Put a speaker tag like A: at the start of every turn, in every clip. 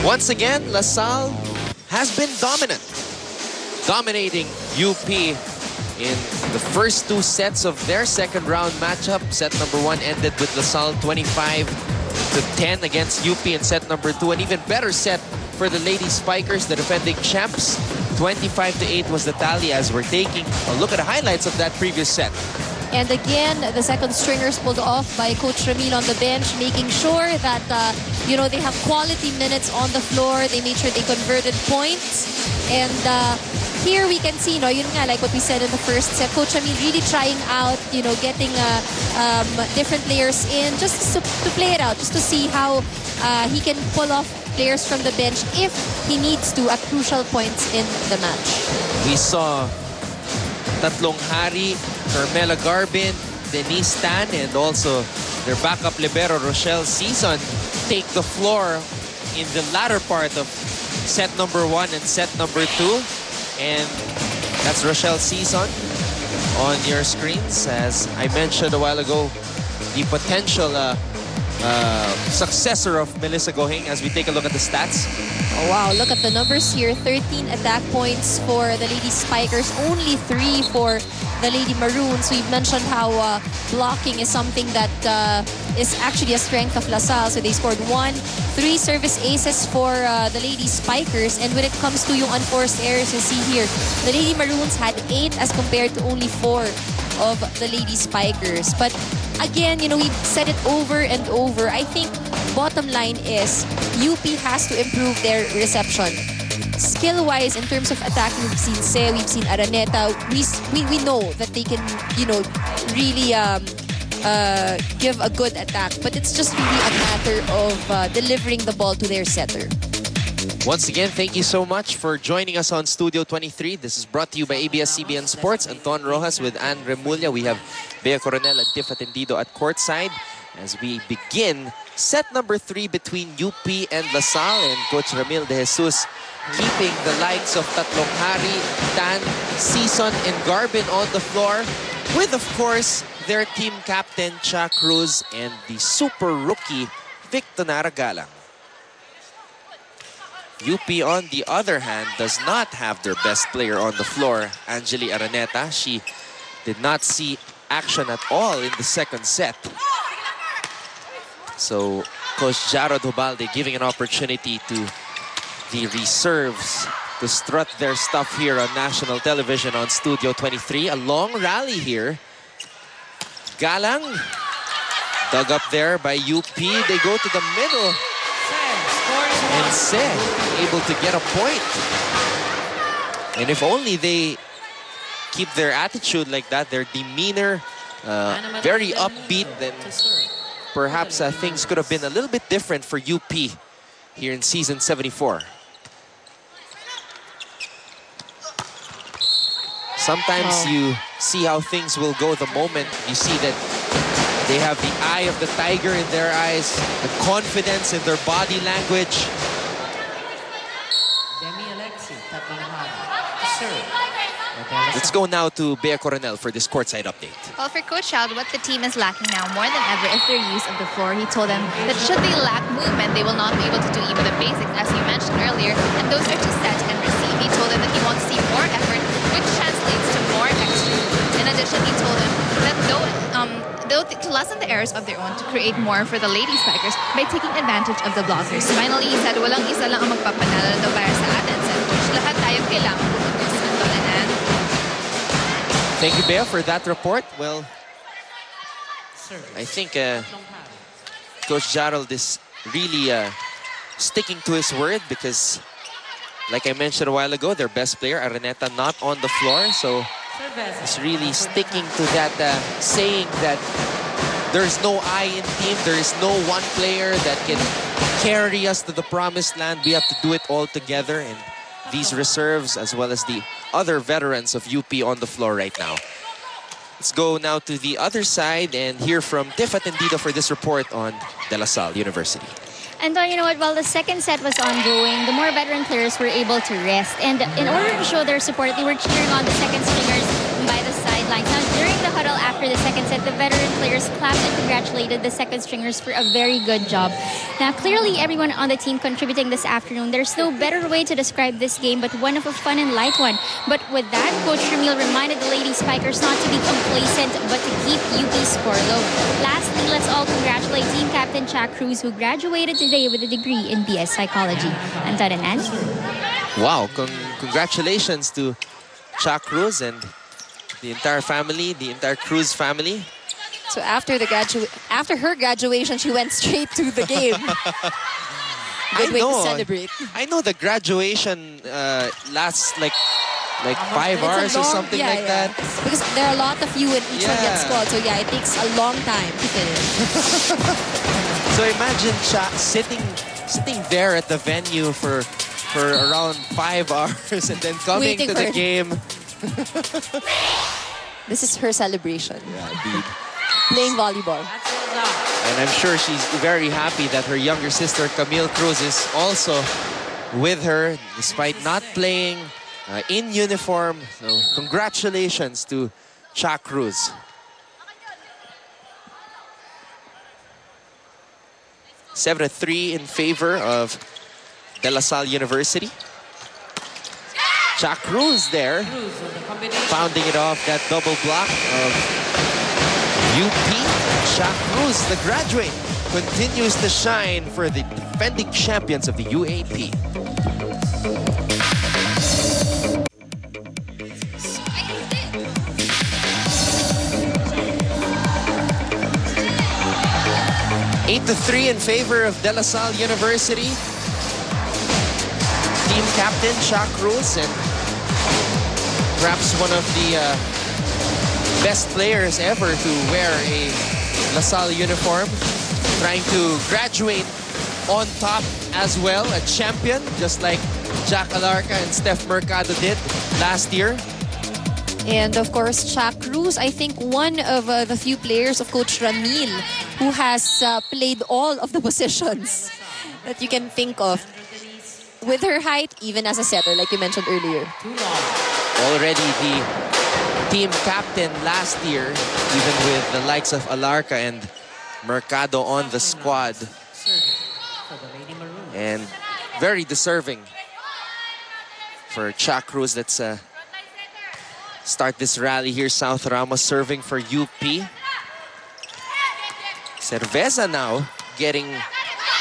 A: Once again, LaSalle has been dominant. Dominating UP in the first two sets of their second round matchup. Set number 1 ended with LaSalle 25-10 against UP in set number 2. An even better set for the Lady Spikers, the defending champs. 25-8 was the tally as we're taking a look at the highlights of that previous set.
B: And again, the second stringers pulled off by Coach Ramil on the bench, making sure that, you know, they have quality minutes on the floor. They made sure they converted points. And here we can see, you know, yun nga, like what we said in the first set, Coach Ramil really trying out, you know, getting different players in just to play it out, just to see how he can pull off players from the bench if he needs to at crucial points in the match.
A: We saw Tatlong Hari, Carmela Garbin, Denise Tan, and also their backup libero, Rochelle Season, take the floor in the latter part of set number 1 and set number 2. And that's Rochelle Season on your screens. As I mentioned a while ago, the potential successor of Melissa Gohing as we take a look at the stats.
B: Oh, wow, look at the numbers here. 13 attack points for the Lady Spikers, only 3 for the Lady Maroons. We've mentioned how blocking is something that is actually a strength of LaSalle. So they scored 1, 3 service aces for the Lady Spikers. And when it comes to yung unforced errors, you see here, the Lady Maroons had 8 as compared to only 4 of the Lady Spikers. But again, you know, we've said it over and over. I think bottom line is UP has to improve their reception. Skill-wise, in terms of attacking, we've seen Se, we've seen Araneta. We know that they can, you know, really give a good attack. But it's just really a matter of delivering the ball to their setter.
A: Once again, thank you so much for joining us on Studio 23. This is brought to you by ABS-CBN Sports. Anton Rojas with Ann Remulla. We have Bea Coronel and Tiff Atendido at courtside as we begin set number 3 between UP and LaSalle, and Coach Ramil de Jesus keeping the likes of Tatlong Hari, Tan, Season, and Garbin on the floor with, of course, their team captain, Cha Cruz, and the super rookie, Victor Naragalang. UP, on the other hand, does not have their best player on the floor, Angeli Araneta. She did not see action at all in the second set. So, Coach Jarod Hubalde giving an opportunity to the reserves to strut their stuff here on national television on Studio 23. A long rally here. Galang dug up there by UP. They go to the middle. And Se able to get a point. And if only they keep their attitude like that, their demeanor very upbeat, then perhaps things could have been a little bit different for UP here in season 74. Sometimes you see how things will go the moment you see that they have the eye of the tiger in their eyes, the confidence in their body language. Let's go now to Bea Coronel for this courtside update.
C: Well, for Coach Child, what the team is lacking now more than ever is their use of the floor. He told them that should they lack movement, they will not be able to do even the basics, as you mentioned earlier. And those are to set and receive. He told them that he wants to see more effort, which translates to more extra. In addition, he told them that to lessen the errors of their own, to create more for the Lady Spikers by taking advantage of the blockers. Finally, he said, walang isa lang ang magpapanalo daw para sa atin. Said Coach, lahat tayo kailangan magpapanalan.
A: Thank you, Bea, for that report. Well, I think Coach Jarol is really sticking to his word because, like I mentioned a while ago, their best player, Araneta, not on the floor. So he's really sticking to that saying that there's no I in team. There is no one player that can carry us to the promised land. We have to do it all together. And these reserves, as well as the other veterans of UP on the floor right now. Let's go now to the other side and hear from Tiff Atendido for this report on De La Salle University.
D: And you know what, while the second set was ongoing, the more veteran players were able to rest. And in order to show their support, they were cheering on the second stringers by the sidelines. Now, during the huddle after the second set, the veteran players clapped and congratulated the second stringers for a very good job. Now, clearly everyone on the team contributing this afternoon. There's no better way to describe this game but one of a fun and light one. But with that, Coach Ramil reminded the Lady Spikers not to be complacent but to keep UP's score low. Lastly, let's all congratulate Team Captain Chuck Cruz, who graduated today with a degree in BS Psychology. Anton and Ann.
A: Wow, congratulations to Chuck Cruz and the entire family, the entire Cruz family.
B: So after her graduation, she went straight to the game. Good way to celebrate.
A: I know the graduation lasts like 5 hours or something like that.
B: Because there are a lot of you in each one gets called. So yeah, it takes a long time to finish.
A: So imagine sitting there at the venue for around 5 hours and then coming to the game.
B: This is her celebration.
A: Yeah, indeed.
B: Playing volleyball.
A: And I'm sure she's very happy that her younger sister Camille Cruz is also with her despite not playing in uniform. So congratulations to Chuck Cruz. Seven to 3 in favor of De La Salle University. Chuck Cruz there, pounding it off that double block of UP. Chuck Cruz, the graduate, continues to shine for the defending champions of the UAP. Eight to 3 in favor of De La Salle University. Team captain Chuck Cruz, and perhaps one of the best players ever to wear a La Salle uniform, trying to graduate on top as well, a champion, just like Jack Alarca and Steph Mercado did last year.
B: And of course, Chuck Cruz, I think one of the few players of Coach Ramil who has played all of the positions that you can think of. With her height, even as a setter, like you mentioned earlier.
A: Already the team captain last year, even with the likes of Alarca and Mercado on the squad. And very deserving for Chuck Cruz. Let's start this rally here. South Ramos serving for UP. Cerveza now getting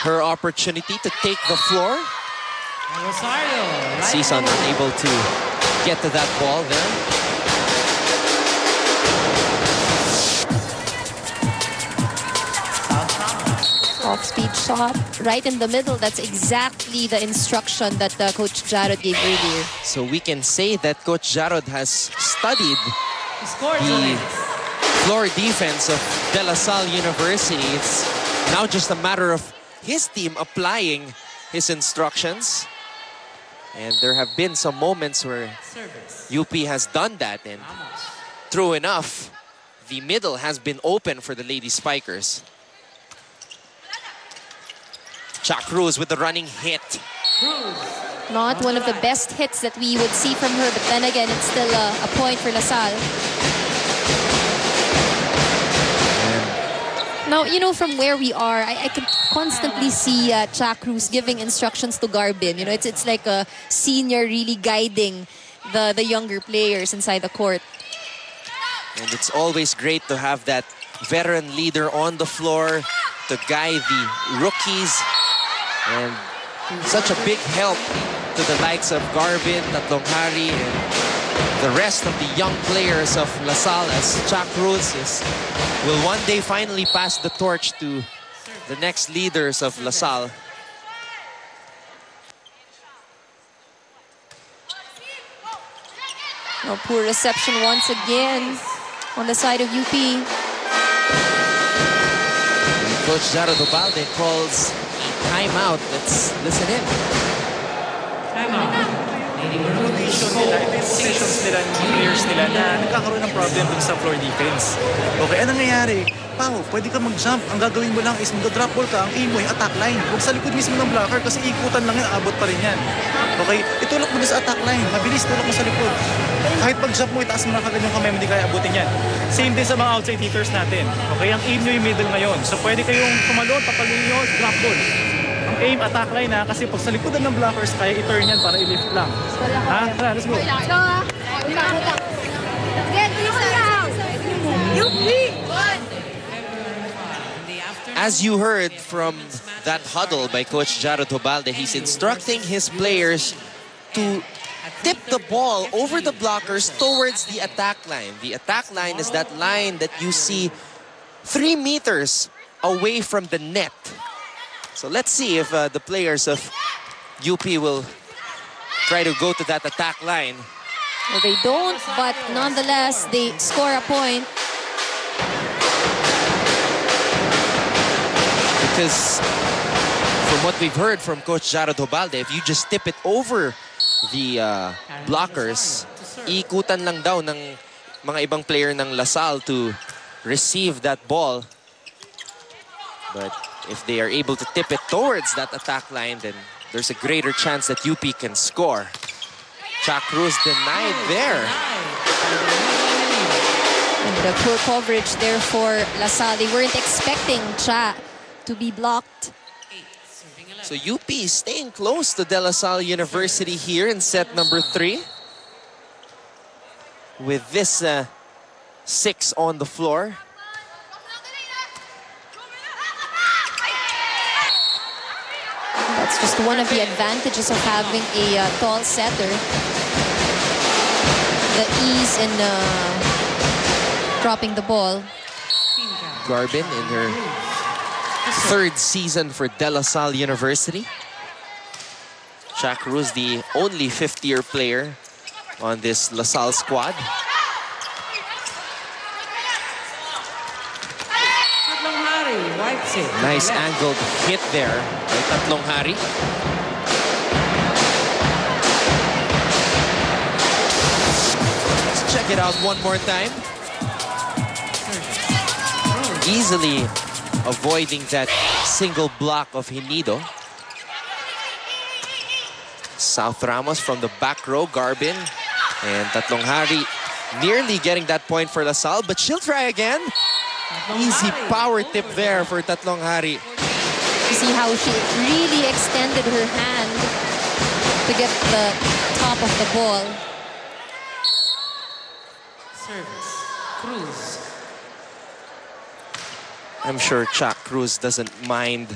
A: her opportunity to take the floor. Season unable to get to that ball there.
B: Off-speed shot, right in the middle. That's exactly the instruction that Coach Jarod gave earlier.
A: So we can say that Coach Jarod has studied the floor defense of De La Salle University. It's now just a matter of his team applying his instructions. And there have been some moments where UP has done that, and true enough, the middle has been open for the Lady Spikers. Chuck Cruz with the running hit.
B: Not one of the best hits that we would see from her, but then again, it's still a point for La Salle. Now, you know, from where we are, I can constantly see Chuck Cruz giving instructions to Garbin. You know, it's like a senior really guiding the younger players inside the court.
A: And it's always great to have that veteran leader on the floor to guide the rookies. And such a big help to the likes of Garbin, Tatlonghari, and the rest of the young players of La Salle, as Chuck Cruz will one day finally pass the torch to the next leaders of La Salle.
B: Oh, poor reception once again on the side of UP.
A: Coach Jarod Obalde calls a timeout. Let's listen in.
E: Timeout. Positions nila, yung players nila na nagkakaroon ng problem dun sa floor defense. Okay, anong nangyayari? Pao, pwede ka mag-jump. Ang gagawin mo lang is mag-drop ball ka. Ang aim mo yung attack line. Huwag sa likod mismo ng blocker kasi ikutan lang yan, abot pa rin yan. Okay, itulak mo sa attack line. Mabilis, tulak mo sa likod. Kahit pag-jump mo, itaas mo na kagad yung kamay mo, hindi kaya abutin yan. Same din sa mga outside hitters natin. Okay, ang aim nyo yung middle ngayon. So pwede kayong tumalon, tapalun nyo, drop ball. Ang aim, attack line ha, kasi pag sa likodan ng blockers, kaya i-turn yan para i-lift lang. Ha? Tara, let's go.
A: As you heard from that huddle by Coach Jared Hobalde, he's instructing his players to tip the ball over the blockers towards the attack line. The attack line is that line that you see 3 meters away from the net. So let's see if the players of UP will try to go to that attack line.
B: Well, they don't, but nonetheless, they score a point.
A: Because from what we've heard from Coach Jared Hobalde, if you just tip it over the blockers, ikutan lang daw ng mga ibang player ng LaSalle to receive that ball. But if they are able to tip it towards that attack line, then there's a greater chance that UP can score. Chuck Cruz denied there.
B: And the poor coverage there for LaSalle. They weren't expecting Cha to be blocked.
A: So UP is staying close to De La Salle University here in set number 3. With this 6 on the floor.
B: That's just one of the advantages of having a tall setter. The ease in dropping the ball.
A: Garbin in her 3rd season for De La Salle University. Chuck Cruz, the only 5th-year player on this LaSalle squad. Nice angled hit there by Tatlong Hari. Let's check it out one more time. Easily avoiding that single block of Hinido. South Ramos from the back row, Garbin. And Tatlong Hari nearly getting that point for LaSalle, but she'll try again. Easy power tip there for Tatlong Hari.
B: You see how she really extended her hand to get the top of the ball.
F: Service, Cruz.
A: I'm sure Chuck Cruz doesn't mind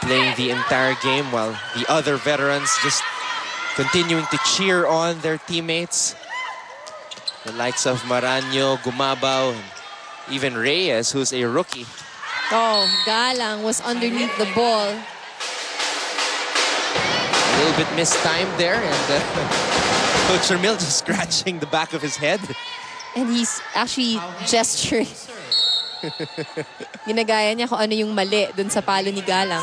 A: playing the entire game while the other veterans just continuing to cheer on their teammates. The likes of Maranyo, Gumabao, and even Reyes, who's a rookie.
B: Oh, Galang was underneath the ball.
A: A little bit mistimed there, and Coach Ramil just scratching the back of his head.
B: And he's actually gesturing. Ginagaya niya kung ano yung mali dun sa palo ni Galang.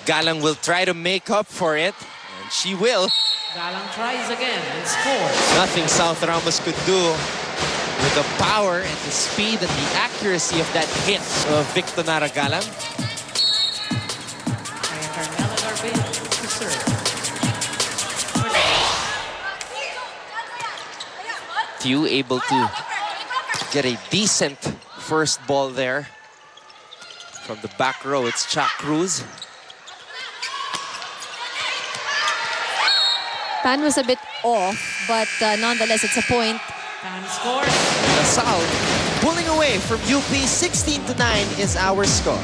A: Galang will try to make up for it, and she will.
F: Galang tries again and scores.
A: Nothing South Ramos could do with the power and the speed and the accuracy of that hit of Victor Nara Galang.
F: Kaya Carmela Garbin to serve.
A: Tew able to get a decent first ball there. From the back row, it's Chuck Cruz.
B: Pan was a bit off, but nonetheless, it's a point.
F: Pan scores.
A: LaSalle pulling away from UP. 16-9 is our score.